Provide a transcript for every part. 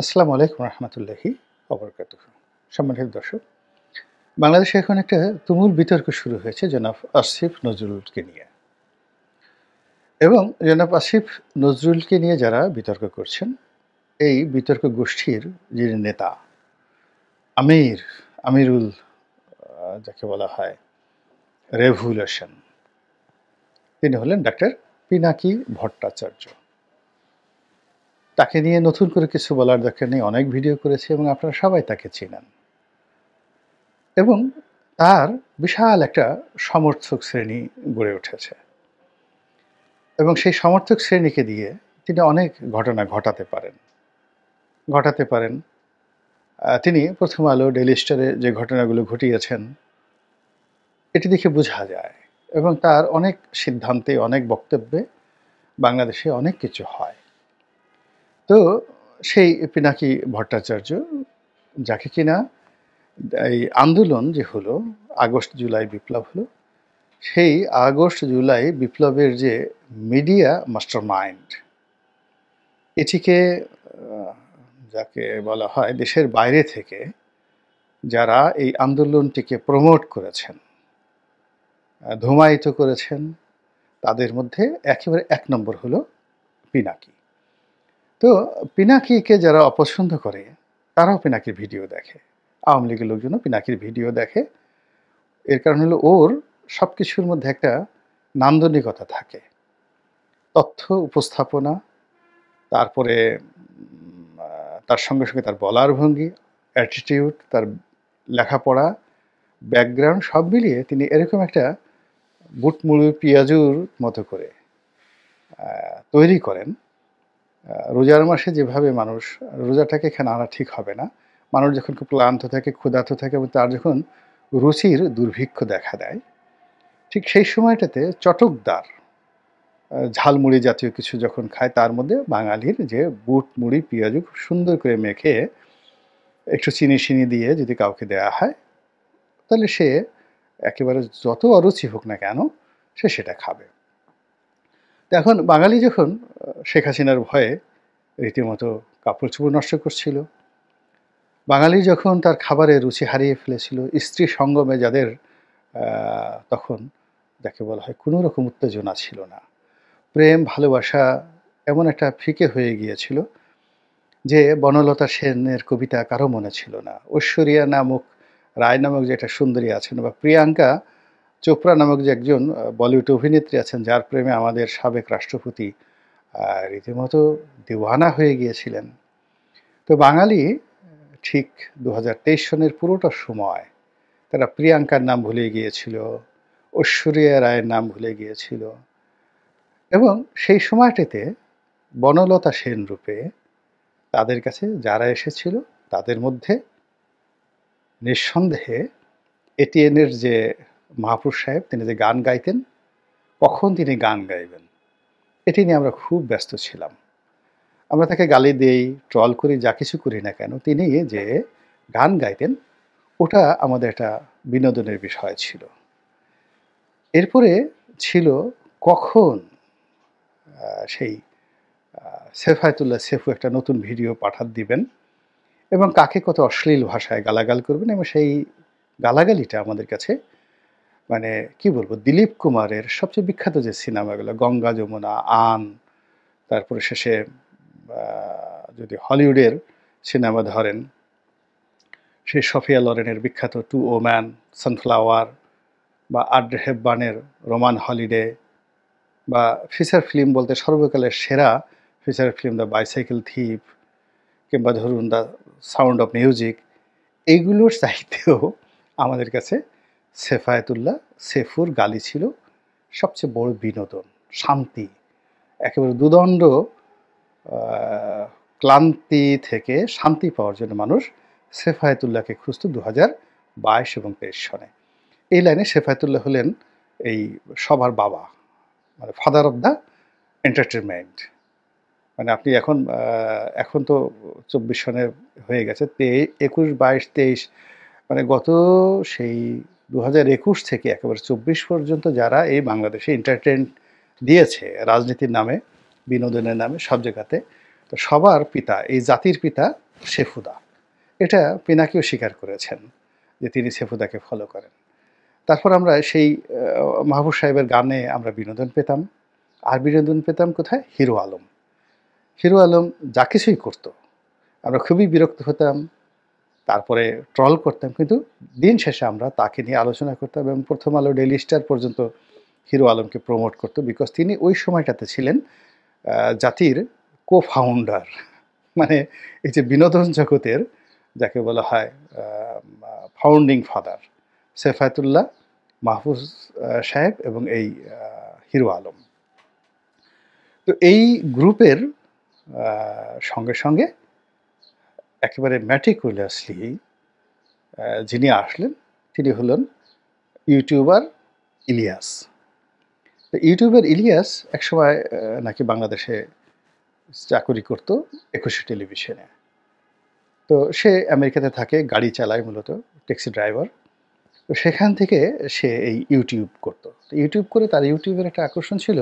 আসসালামু আলাইকুম রহমতুল্লাহি ওবরকাতুহ। সম্মানিত দর্শক, বাংলাদেশে এখন একটা তুমুল বিতর্ক শুরু হয়েছে জনাব আসিফ নজরুলকে নিয়ে। এবং জনাব আসিফ নজরুলকে নিয়ে যারা বিতর্ক করছেন, এই বিতর্ক গোষ্ঠীর যিনি নেতা আমির, আমিরুল যাকে বলা হয় রেভুলেশন, তিনি হলেন ডাক্তার পিনাকি ভট্টাচার্য। তাকে নিয়ে নতুন করে কিছু বলার দরকার নেই, অনেক ভিডিও করেছে এবং আপনারা সবাই তাকে চেনেন। এবং তার বিশাল একটা সমর্থক শ্রেণী গড়ে উঠেছে এবং সেই সমর্থক শ্রেণীকে দিয়ে তিনি অনেক ঘটনা ঘটাতে পারেন। তিনি প্রথম আলো, ডেইলি স্টারে যে ঘটনাগুলো ঘটিয়েছেন, এটি দেখে বোঝা যায় এবং তার অনেক সিদ্ধান্তে, অনেক বক্তব্যে বাংলাদেশে অনেক কিছু হয়। তো সেই পিনাকি ভট্টাচার্য, যাকে কিনা এই আন্দোলন যে হলো, আগস্ট জুলাই বিপ্লব হলো, সেই আগস্ট জুলাই বিপ্লবের যে মিডিয়া মাস্টার মাইন্ড, এটিকে যাকে বলা হয় দেশের বাইরে থেকে যারা এই আন্দোলনটিকে প্রমোট করেছেন, ধূমায়িত করেছেন, তাদের মধ্যে একেবারে এক নম্বর হলো পিনাকি। তো পিনাকিকে যারা অপছন্দ করে তারাও পিনাকির ভিডিও দেখে। আওয়ামী লীগের লোকজনও পিনাকির ভিডিও দেখে। এর কারণ হলো ওর সব কিছুর মধ্যে একটা নান্দনিকতা থাকে, তথ্য উপস্থাপনা, তারপরে তার সঙ্গে সঙ্গে তার বলার ভঙ্গি, অ্যাটিটিউড, তার লেখাপড়া, ব্যাকগ্রাউন্ড সব মিলিয়ে তিনি এরকম একটা বুটমুড়ি পেঁয়াজুর মতো করে তৈরি করেন। রোজার মাসে যেভাবে মানুষ, রোজাটাকে এখানে আনা ঠিক হবে না, মানুষ যখন খুব ক্লান্ত থাকে, ক্ষুধার্ত থাকে এবং তার যখন রুচির দুর্ভিক্ষ দেখা দেয়, ঠিক সেই সময়টাতে চটকদার ঝালমুড়ি জাতীয় কিছু যখন খায়, তার মধ্যে বাঙালির যে বুট মুড়ি পেঁয়াজু খুব সুন্দর করে মেখে একটু চিনি দিয়ে যদি কাউকে দেয়া হয়, তাহলে সে একেবারে যত অরুচি হোক না কেন সে সেটা খাবে। তো এখন বাঙালি যখন শেখ হাসিনার ভয়ে রীতিমতো কাপড় চোপড় নষ্ট করছিল, বাঙালি যখন তার খাবারের রুচি হারিয়ে ফেলেছিল, স্ত্রী সঙ্গমে যাদের তখন যাকে বলা হয় কোনো রকম উত্তেজনা ছিল না, প্রেম ভালোবাসা এমন একটা ফিকে হয়ে গিয়েছিল যে বনলতা সেনের কবিতা কারো মনে ছিল না, ঐশ্বরিয়া নামক রায় নামক যে একটা সুন্দরী আছেন, বা প্রিয়াঙ্কা চোপড়া নামক যে একজন বলিউড অভিনেত্রী আছেন, যার প্রেমে আমাদের সাবেক রাষ্ট্রপতি রীতিমতো দিওয়ানা হয়ে গিয়েছিলেন। তো বাঙালি ঠিক 2023 সনের পুরোটা সময় তারা প্রিয়াঙ্কার নাম ভুলে গিয়েছিল, ঐশ্বরিয়া রায়ের নাম ভুলে গিয়েছিল। এবং সেই সময়টিতে বনলতা সেন রূপে তাদের কাছে যারা এসেছিল, তাদের মধ্যে নিঃসন্দেহে এটিএনের যে মাহফুজ সাহেব, তিনি যে গান গাইতেন, কখন তিনি গান গাইবেন এটি নিয়ে আমরা খুব ব্যস্ত ছিলাম। আমরা তাকে গালি দেই, ট্রল করি, যা কিছু করি না কেন, তিনি যে গান গাইতেন ওটা আমাদের একটা বিনোদনের বিষয় ছিল। এরপরে ছিল কখন সেই সেফায়েতুল্লাহ সেফু একটা নতুন ভিডিও দিবেন এবং কাকে কত অশ্লীল ভাষায় গালাগাল করবেন, এবং সেই গালাগালিটা আমাদের কাছে মানে কি বলবো, দিলীপ কুমারের সবচেয়ে বিখ্যাত যে সিনেমাগুলো, গঙ্গা যমুনা, আন, তারপরে শেষে যদি হলিউডের সিনেমা ধরেন, সেই সফিয়া লরেনের বিখ্যাত টু ওম্যান, সানফ্লাওয়ার, বা আড্রে হেপবার্নের রোমান হলিডে, বা ফিচার ফিল্ম বলতে সর্বকালের সেরা ফিচার ফিল্ম দ্য বাইসাইকেল থিপ, কিংবা ধরুন দ্য সাউন্ড অফ মিউজিক, এইগুলোর চাইতেও আমাদের কাছে সেফায়েতুল্লাহ সেফুর গালি ছিল সবচেয়ে বড় বিনোদন, শান্তি, একেবারে দুদণ্ড ক্লান্তি থেকে শান্তি পাওয়ার জন্য মানুষ সেফায়েতুল্লাহকে খুঁজত 2022 এবং 23 সনে। এই লাইনে সেফায়েতুল্লাহ হলেন এই সবার বাবা, মানে ফাদার অফ দ্য এন্টারটেনমেন্ট। মানে আপনি এখন তো 24 সনে হয়ে গেছে, 21, 22, 23, মানে গত সেই 2021 থেকে একেবারে 24 পর্যন্ত যারা এই বাংলাদেশে এন্টারটেন দিয়েছে রাজনীতির নামে, বিনোদনের নামে, সব জায়গাতে, তো সবার পিতা, এই জাতির পিতা শেফুদা। এটা পিনাকিও স্বীকার করেছেন যে তিনি শেফুদাকে ফলো করেন। তারপর আমরা সেই মাহবুব সাহেবের গানে আমরা বিনোদন পেতাম। আর বিনোদন পেতাম কোথায়? হিরো আলম। হিরো আলম যা কিছুই করত, আমরা খুবই বিরক্ত হতাম, তারপরে ট্রল করতাম, কিন্তু দিন শেষে আমরা তাকে নিয়ে আলোচনা করতাম এবং প্রথম আলো, ডেইলি স্টার পর্যন্ত হিরো আলমকে প্রমোট করতো, বিকজ তিনি ওই সময়টাতে ছিলেন জাতির কো-ফাউন্ডার। মানে এই যে বিনোদন জগতের যাকে বলা হয় ফাউন্ডিং ফাদার, সেফায়েতুল্লাহ, মাহফুজ সাহেব এবং এই হিরো আলম। তো এই গ্রুপের সঙ্গে সঙ্গে একেবারে ম্যাটিকুলাসলি যিনি আসলেন তিনি হলেন ইউটিউবার ইলিয়াস। তো ইউটিউবার ইলিয়াস একসময় নাকি বাংলাদেশে চাকুরি করতো ২১ টেলিভিশনে। তো সে আমেরিকাতে থাকে, গাড়ি চালায়, মূলত ট্যাক্সি ড্রাইভার। তো সেখান থেকে সে এই ইউটিউব করতো। তো ইউটিউব করে তার ইউটিউবের একটা আকর্ষণ ছিল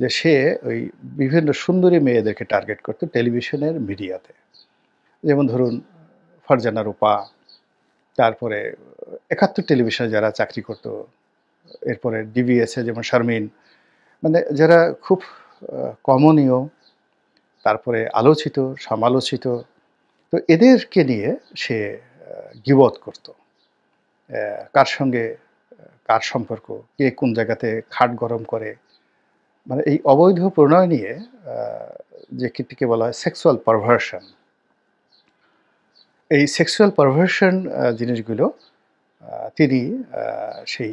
যে সে ওই বিভিন্ন সুন্দরী মেয়েদেরকে টার্গেট করতো টেলিভিশনের মিডিয়াতে। যেমন ধরুন ফারজানা রূপা, তারপরে ৭১ টেলিভিশনে যারা চাকরি করতো, এরপরে ডিবিএসে যেমন শারমিন, মানে যারা খুব কমনীয়, তারপরে আলোচিত, সমালোচিত। তো এদেরকে নিয়ে সে গীবত করত। কার সঙ্গে কার সম্পর্ক, কে কোন জায়গাতে খাট গরম করে, মানে এই অবৈধ প্রণয় নিয়ে যে কীটিকে বলা হয় সেক্সুয়াল পারভার্সন। এই সেক্সুয়াল পারভার্সন জিনিসগুলো তিনি সেই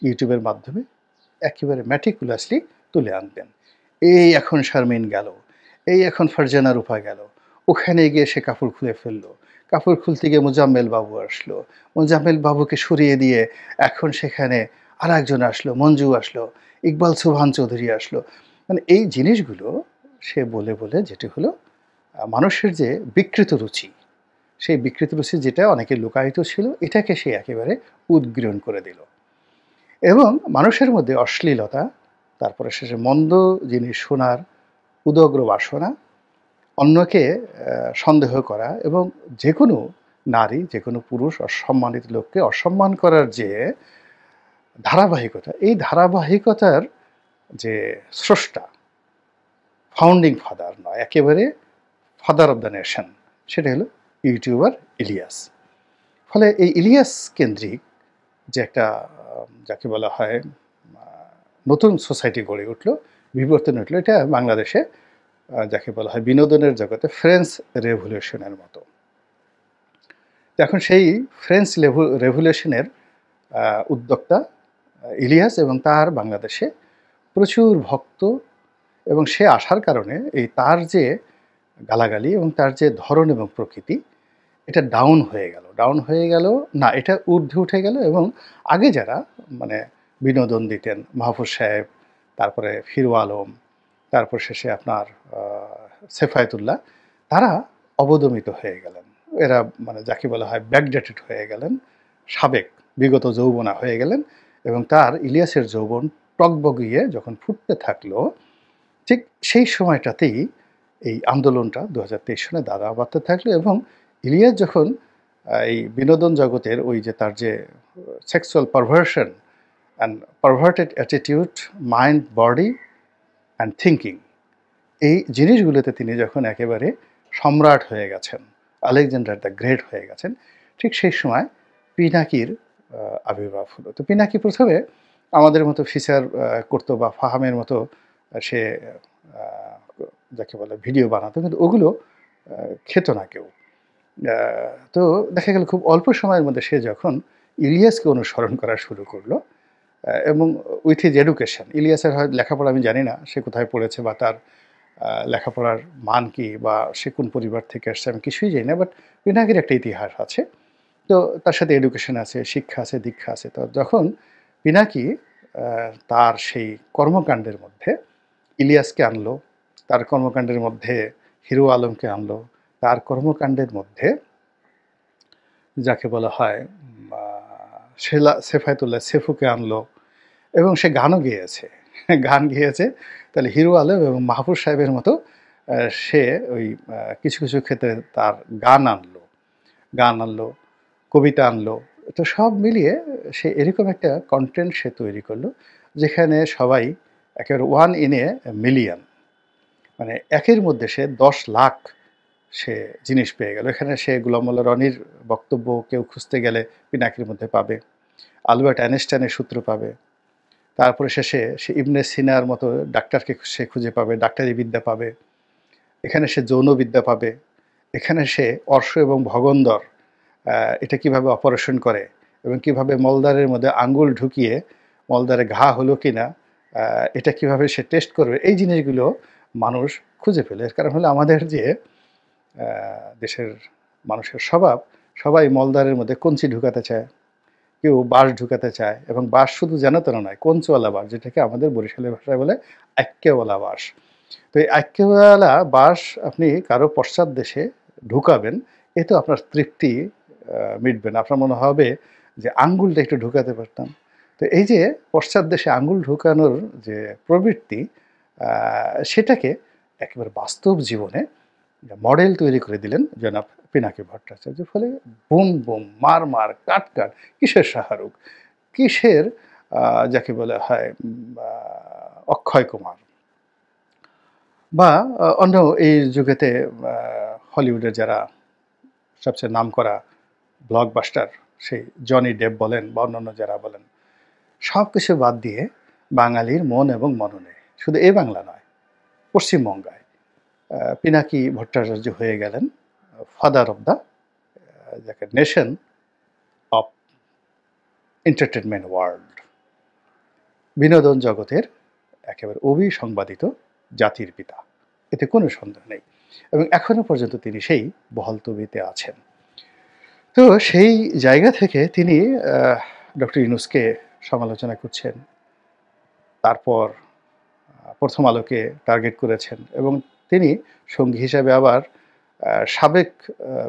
ইউটিউবের মাধ্যমে একেবারে ম্যাটিকুলাসলি তুলে আনতেন। এই এখন শারমিন গেল, এই এখন ফারজানা রূপা গেল, ওখানে গিয়ে সে কাপড় খুলে ফেললো, কাপড় খুলতে গিয়ে মোজাম্মেল বাবু আসলো, মোজাম্মেল বাবুকে সরিয়ে দিয়ে এখন সেখানে আর একজন আসলো, মঞ্জু আসলো, ইকবাল সুবহান চৌধুরী আসলো। মানে এই জিনিসগুলো সে বলে বলে যেটি হলো মানুষের যে বিকৃত রুচি, সেই বিকৃত রুচি যেটা অনেকে লুকায়িত ছিল, এটাকে সে একেবারে উদ্গীরণ করে দিল এবং মানুষের মধ্যে অশ্লীলতা, তারপরে শেষে মন্দ জিনিস শোনার উদগ্র বাসনা, অন্যকে সন্দেহ করা এবং যে কোনো নারী, যে কোনো পুরুষ, অসম্মানিত লোককে অসম্মান করার যে ধারাবাহিকতা, এই ধারাবাহিকতার যে স্রষ্টা, ফাউন্ডিং ফাদার নয়, একেবারে ফাদার অব দ্য নেশন, সেটা হলো ইউটিউবার ইলিয়াস। ফলে এই ইলিয়াস কেন্দ্রিক যে একটা যাকে বলা হয় নতুন সোসাইটি গড়ে উঠলো, বিবর্তন উঠলো, এটা বাংলাদেশে যাকে বলা হয় বিনোদনের জগতে ফ্রেঞ্চ রেভলিউশনের মতো। এখন সেই ফ্রেঞ্চ রেভলিউশনের উদ্যোক্তা ইলিয়াস এবং তার বাংলাদেশে প্রচুর ভক্ত, এবং সে আসার কারণে এই তার যে গালাগালি এবং তার যে ধরন এবং প্রকৃতি, এটা ডাউন হয়ে গেল না, এটা ঊর্ধ্বে উঠে গেল। এবং আগে যারা মানে বিনোদন দিতেন, মাহফুজ সাহেব, তারপরে হিরো আলম, তারপর শেষে আপনার সেফায়েতুল্লাহ, তারা অবদমিত হয়ে গেলেন। এরা মানে যাকে বলা হয় ব্যাকডেটেড হয়ে গেলেন, সাবেক বিগত যৌবনা হয়ে গেলেন। এবং তার ইলিয়াসের যৌবন টগবগিয়ে যখন ফুটতে থাকলো, ঠিক সেই সময়টাতেই এই আন্দোলনটা ২০২৩ সনে দাঁড়া বাড়তে থাকলো। এবং ইলিয়াস যখন এই বিনোদন জগতের ওই যে তার যে sexual perversion and perverted attitude, mind, body and thinking, এই জিনিসগুলোতে তিনি যখন একেবারে সম্রাট হয়ে গেছেন, আলেকজান্ডার দ্য গ্রেট হয়ে গেছেন, ঠিক সেই সময় পিনাকির আবির্ভাব হলো। তো পিনাকি প্রথমে আমাদের মতো ফিচার করতো বা ফাহামের মতো সে যাকে বলে ভিডিও বানাতো, কিন্তু ওগুলো খেত না কেউ। তো দেখা গেল খুব অল্প সময়ের মধ্যে সে যখন ইলিয়াসকে অনুসরণ করা শুরু করলো, এবং উইথ হিজ এডুকেশন, ইলিয়াসের হয় লেখাপড়া আমি জানি না সে কোথায় পড়েছে বা তার লেখাপড়ার মান কি বা সে কোন পরিবার থেকে আসছে আমি কিছুই জানি না, বাট পিনাকির একটা ইতিহাস আছে। তো তার সাথে এডুকেশন আছে, শিক্ষা আছে, দীক্ষা আছে। তো যখন পিনাকি তার সেই কর্মকাণ্ডের মধ্যে ইলিয়াসকে আনলো, তার কর্মকাণ্ডের মধ্যে হিরো আলমকে আনলো, তার কর্মকাণ্ডের মধ্যে যাকে বলা হয় সেফায়েতুল্লাহ সেফুকে আনলো, এবং সে গানও গেয়েছে, গান গেয়েছে, তাহলে হিরো আলম এবং মাহফুজ সাহেবের মতো সে ওই কিছু, কিছু ক্ষেত্রে তার গান আনলো, কবিতা আনলো। তো সব মিলিয়ে সে এরকম একটা কনটেন্ট সে তৈরি করলো, যেখানে সবাই একেবারে 1 in a million, মানে একের মধ্যে সে ১০,০০,০০০ সে জিনিস পেয়ে গেল। এখানে সে গোলাম মোল্লা রনির বক্তব্য কেউ খুঁজতে গেলে পিনাকির মধ্যে পাবে। আলবার্ট আইনস্টাইনের সূত্র পাবে। তারপরে শেষে সে ইবনে সিনার মতো ডাক্তারকে সে খুঁজে পাবে, ডাক্তারি বিদ্যা পাবে। এখানে সে যৌনবিদ্যা পাবে। এখানে সে অর্শ এবং ভগন্দর এটা কিভাবে অপারেশন করে এবং কিভাবে মলদ্বারের মধ্যে আঙ্গুল ঢুকিয়ে মলদ্বারে ঘা হলো কিনা এটা কিভাবে সে টেস্ট করবে, এই জিনিসগুলো মানুষ খুঁজে ফেলে। এর কারণ হলো আমাদের যে দেশের মানুষের স্বভাব, সবাই মলদ্বারের মধ্যে কঞ্চি ঢুকাতে চায়, কেউ বাঁশ ঢুকাতে চায়, এবং বাঁশ শুধু যেন তেন নয়, কঞ্চিওয়ালা বাঁশ, যেটাকে আমাদের বরিশালের ভাষায় বলে আক্কেওয়ালা বাঁশ। তো এই আক্কেওয়ালা বাঁশ আপনি কারো পশ্চাৎ দেশে ঢুকাবেন, এতে আপনার তৃপ্তি মিটবে না। আপনার মনে হবে যে আঙ্গুলটা একটু ঢুকাতে পারতাম। তো এই যে পশ্চাৎ দেশে আঙ্গুল ঢুকানোর যে প্রবৃত্তি, সেটাকে একেবারে বাস্তব জীবনে মডেল তৈরি করে দিলেন জনাব পিনাকি ভট্টাচার্য। ফলে বুম বুম, মার মার, কাট কাট, কিসের শাহরুখ, কিসের যাকে বলা হয় অক্ষয় কুমার, বা অন্য এই যুগেতে হলিউডের যারা সবচেয়ে নামকরা ব্লকবাস্টার, সেই জনি ডেপ বলেন বা অন্যান্য যারা বলেন, সব কিছু বাদ দিয়ে বাঙালির মন এবং মননে, শুধু এই বাংলা নয়, পশ্চিমবঙ্গায় পিনাকি ভট্টাচার্য হয়ে গেলেন ফাদার অব দ্য যাকে নেশন অফ এন্টারটেনমেন্ট ওয়ার্ল্ড, বিনোদন জগতের একেবারে অবিসংবাদিত জাতির পিতা, এতে কোনো সন্দেহ নেই। এবং এখনো পর্যন্ত তিনি সেই বহালতবিতে আছেন। তো সেই জায়গা থেকে তিনি ডক্টর ইউনূসকে সমালোচনা করছেন, তারপর প্রথম আলোকে টার্গেট করেছেন, এবং তিনি সঙ্গী হিসাবে আবার সাবেক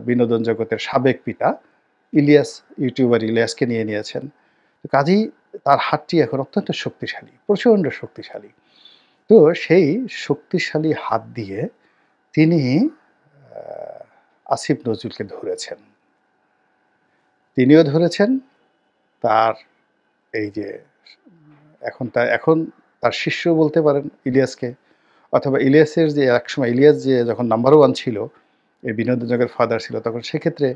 বিনোদন জগতের সাবেক পিতা ইলিয়াস, ইউটিউবার ইলিয়াসকে নিয়ে নিয়েছেন। কাজেই তার হাতটি এখন অত্যন্ত শক্তিশালী, প্রচণ্ড শক্তিশালী। তো সেই শক্তিশালী হাত দিয়ে তিনি আসিফ নজরুলকে ধরেছেন। তিনিও ধরেছেন তার এই যে এখন তার শিষ্য বলতে পারেন ইলিয়াসকে, অথবা ইলিয়াসের যে একসময় ইলিয়াস যে যখন নাম্বার 1 ছিল, এই বিনোদন জগতের ফাদার ছিল, তখন সেক্ষেত্রে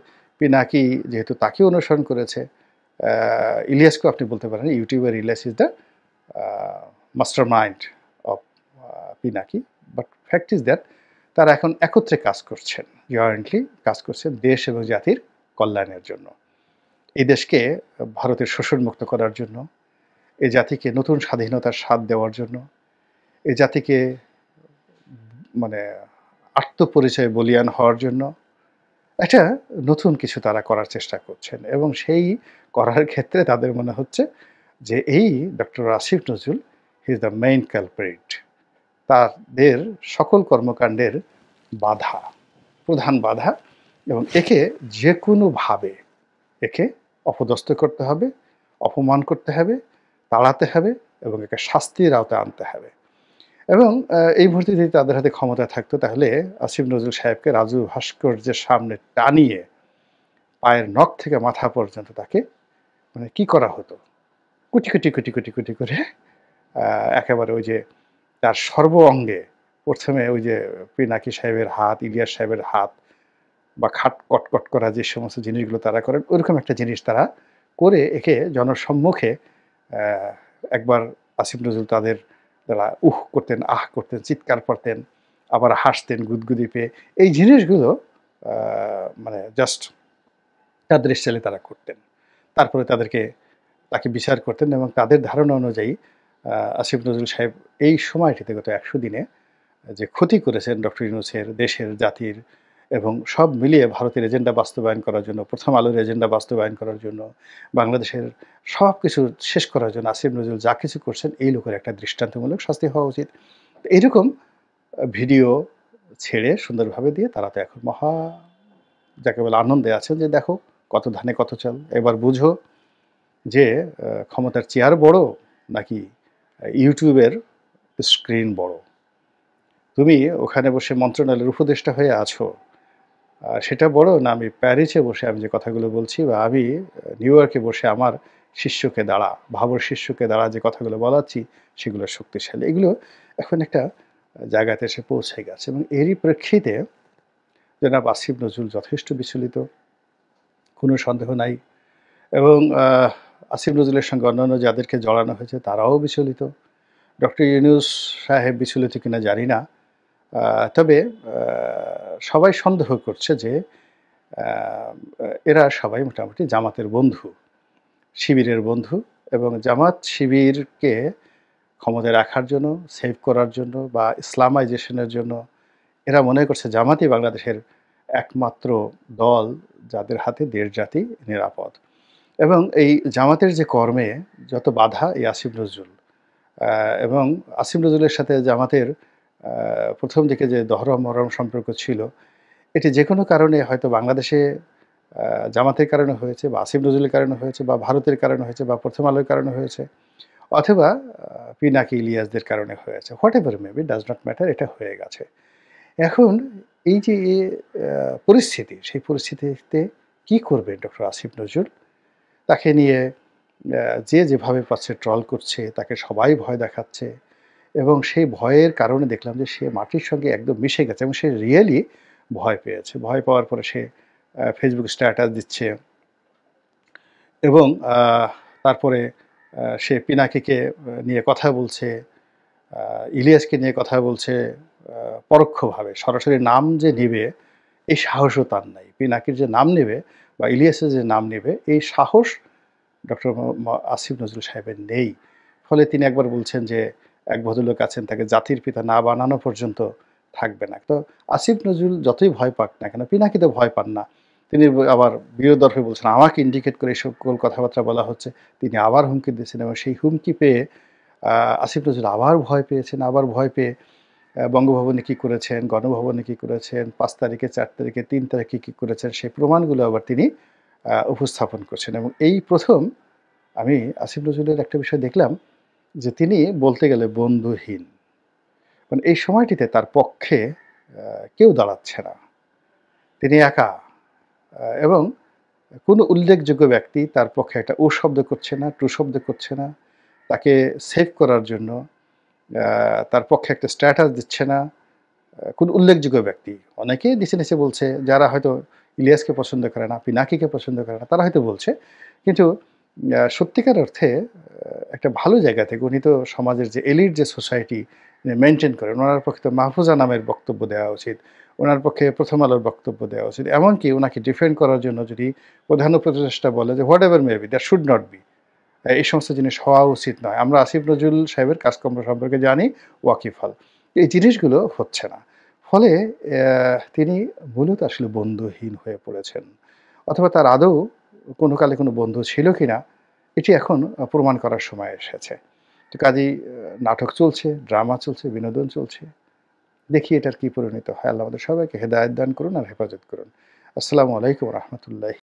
পিনাকি যেহেতু তাকে অনুসরণ করেছে, ইলিয়াসকেও আপনি বলতে পারেন YouTuber Elias is the master mind of Pinaki. But fact is that তারা এখন একত্রে কাজ করছেন, জয়েন্টলি কাজ করছেন দেশ এবং জাতির কল্যাণের জন্য, এই দেশকে ভারতের শোষণমুক্ত করার জন্য, এই জাতিকে নতুন স্বাধীনতার স্বাদ দেওয়ার জন্য, এই জাতিকে মানে আত্মপরিচয় বলিয়ান হওয়ার জন্য একটা নতুন কিছু তারা করার চেষ্টা করছেন। এবং সেই করার ক্ষেত্রে তাদের মনে হচ্ছে যে এই doctor Asif Nazrul he is the main culprit, তাদের সকল কর্মকাণ্ডের বাধা, প্রধান বাধা, এবং একে যে কোনোভাবে একে অপদস্থ করতে হবে, অপমান করতে হবে, তাড়াতে হবে, এবং একে শাস্তির আওতায় আনতে হবে। এবং এই মুহূর্তে যদি তাদের হাতে ক্ষমতা থাকতো, তাহলে আসিফ নজরুল সাহেবকে রাজু ভাস্কর্যের সামনে টানিয়ে পায়ের নখ থেকে মাথা পর্যন্ত তাকে মানে কি করা হতো, কুটি কুটি কুটি কুটি কুটি করে একেবারে ওই যে তার সর্ব অঙ্গে, প্রথমে ওই যে পিনাকি সাহেবের হাত, ইলিয়াস সাহেবের হাত, বা খাট কটকট করা যে সমস্ত জিনিসগুলো তারা করেন, ওইরকম একটা জিনিস তারা করে একে জনসম্মুখে একবার আসিফ নজরুল তাদের তারা উহ করতেন, আহ করতেন, চিৎকার করতেন, আবার হাসতেন গুদগুদি পেয়ে, এই জিনিসগুলো মানে জাস্ট তাদের স্টাইলে তারা করতেন। তারপরে তাকে বিচার করতেন, এবং তাদের ধারণা অনুযায়ী আসিফ নজরুল সাহেব এই সময়টিতে গত 100 দিনে যে ক্ষতি করেছেন ডক্টর ইউনূসের, দেশের, জাতির, এবং সব মিলিয়ে ভারতের এজেন্ডা বাস্তবায়ন করার জন্য, প্রথম আলোর এজেন্ডা বাস্তবায়ন করার জন্য, বাংলাদেশের সব কিছু শেষ করার জন্য আসিফ নজরুল যা কিছু করছেন, এই লোকের একটা দৃষ্টান্তমূলক শাস্তি হওয়া উচিত। এইরকম ভিডিও ছেড়ে সুন্দরভাবে দিয়ে তারা তো এখন মহা যাকে বলে আনন্দে আছেন যে দেখো কত ধানে কত চাল, এবার বুঝো যে ক্ষমতার চেয়ার বড় নাকি ইউটিউবের স্ক্রিন বড়। তুমি ওখানে বসে মন্ত্রণালয়ের উপদেষ্টা হয়ে আছো। সেটা বড় না আমি প্যারিসে বসে আমি যে কথাগুলো বলছি বা আমি নিউ ইয়র্কে বসে আমার শিষ্যকে দ্বারা, ভাবর শিষ্যকে দ্বারা যে কথাগুলো বলাচ্ছি সেগুলো শক্তিশালী। এগুলো এখন একটা জায়গাতে এসে পৌঁছে গেছে এবং এরই প্রেক্ষিতে জনাব আসিফ নজরুল যথেষ্ট বিচলিত, কোনো সন্দেহ নাই। এবং আসিফ নজরুলের সঙ্গে অন্যান্য যাদেরকে জড়ানো হয়েছে তারাও বিচলিত। ডক্টর ইউনূস সাহেব বিচলিত কিনা জানি না। তবে সবাই সন্দেহ করছে যে আ এরা সবাই মোটামুটি জামাতের বন্ধু, শিবিরের বন্ধু এবং জামাত শিবিরকে ক্ষমতায় রাখার জন্য, সেভ করার জন্য বা ইসলামাইজেশনের জন্য এরা মনে করছে জামাতই বাংলাদেশের একমাত্র দল যাদের হাতে দেশ জাতি নিরাপদ। এবং এই জামাতের যে কর্মে যত বাধা এই আসিফ নজরুল এবং আসিফ নজরুলের সাথে জামাতের ১ম দিকে যে দহরম-মহরম সম্পর্ক ছিল, এটি যেকোনো কারণে হয়তো বাংলাদেশে আ জামাতের কারণে হয়েছে বা আসিফ নজরুলের কারণে হয়েছে বা ভারতের কারণে হয়েছে বা 'প্রথম আলোর' কারণে হয়েছে অথবা পিনাকি ইলিয়াসদের কারণে হয়েছে। Whatever maybe does not matter এটা হয়ে গেছে। এখন এই যে পরিস্থিতি, সেই পরিস্থিতিতে কি করবেন ডক্টর আসিফ নজরুল? তাকে নিয়ে যে যেভাবে পারছে ট্রল করছে, তাকে সবাই ভয় দেখাচ্ছে এবং সেই ভয়ের কারণে দেখলাম যে সে মাটির সঙ্গে একদম মিশে গেছে এবং সে রিয়েলি ভয় পেয়েছে। ভয় পাওয়ার পরে সে Facebook স্ট্যাটাস দিচ্ছে এবং তারপরে সে পিনাকিকে নিয়ে কথা বলছে, আ ইলিয়াসকে নিয়ে কথা বলছে আ পরোক্ষভাবে। সরাসরি নাম যে নিবে এই সাহসও তার নাই। পিনাকির যে নাম নেবে বা ইলিয়াসের যে নাম নেবে এই সাহস ডক্টর আসিফ নজরুল সাহেবের নেই। ফলে তিনি একবার বলছেন যে, এক ভদ্রলোক আছেন তাকে জাতির পিতা না বানানো পর্যন্ত থাকবে না। তো আসিফ নজরুল যতই ভয় পাক না কেন, পিনাকি তো ভয় পান না। তিনি আবার বিরদর্ভে বলছেন, আমাকে ইন্ডিকেট করে এই সকল কথাবার্তা বলা হচ্ছে। তিনি আবার হুমকি দিয়েছেন এবং সেই হুমকি পেয়ে আ আসিফ নজরুল আবার ভয় পেয়েছেন, আবার ভয় পেয়ে বঙ্গভবনে কি করেছেন, গণভবনে কি করেছেন, ৫ তারিখে, ৪ তারিখে, ৩ তারিখে কি করেছেন সেই প্রমাণগুলো আবার তিনি উপস্থাপন করছেন এবং এই ১ম আমি আসিফ নজরুলের একটা বিষয় দেখলাম যে তিনি বলতে গেলে বন্ধুহীন। মানে এই সময়টিতে তার পক্ষে কেউ দাঁড়াচ্ছে না। তিনি একা এবং কোনো উল্লেখযোগ্য ব্যক্তি তার পক্ষে একটা ও শব্দ করছে না, টু শব্দ করছে না। তাকে সেভ করার জন্য আ তার পক্ষে একটা স্ট্যাটাস দিচ্ছে না। কোনো উল্লেখযোগ্য ব্যক্তি। অনেকেই নিচে, নিচে বলছে যারা হয়তো ইলিয়াসকে পছন্দ করে না, পিনাকিকে পছন্দ করে না, তারা হয়তো বলছে। কিন্তু সত্যিকার অর্থে একটা ভালো জায়গা থেকে উনি তো সমাজের যে এলিট যে সোসাইটি মেইনটেইন করেন, উনার পক্ষে তো মাহফুজা নামের বক্তব্য দেওয়া উচিত। উনার পক্ষে 'প্রথম আলোর' বক্তব্য দেওয়া উচিত। এমনকি উনাকে ডিফেন্ড করার জন্য যদি প্রধান উপদেষ্টা বলে যে, "whatever may be, that should not be." এই সমস্ত জিনিস হওয়া উচিত নয়। আমরা আসিফ নজরুল সাহেবের কাজকর্ম সম্পর্কে জানি, ওয়াকিবহাল। এই জিনিসগুলো হচ্ছে না। ফলে তিনি মূলত আসলে বন্ধুহীন হয়ে পড়েছেন। অথবা তার আদৌ কোনো কালে কোনো বন্ধু ছিল কিনা এটি এখন প্রমাণ করার সময় এসেছে। তো কাজেই নাটক চলছে, ড্রামা চলছে, বিনোদন চলছে। দেখি এটার কি পরিণত হয়। আল্লাহ আমাদের সবাইকে হেদায়েত দান করুন আর হেফাজত করুন। আসসালামু আলাইকুম ওয়া রাহমাতুল্লাহি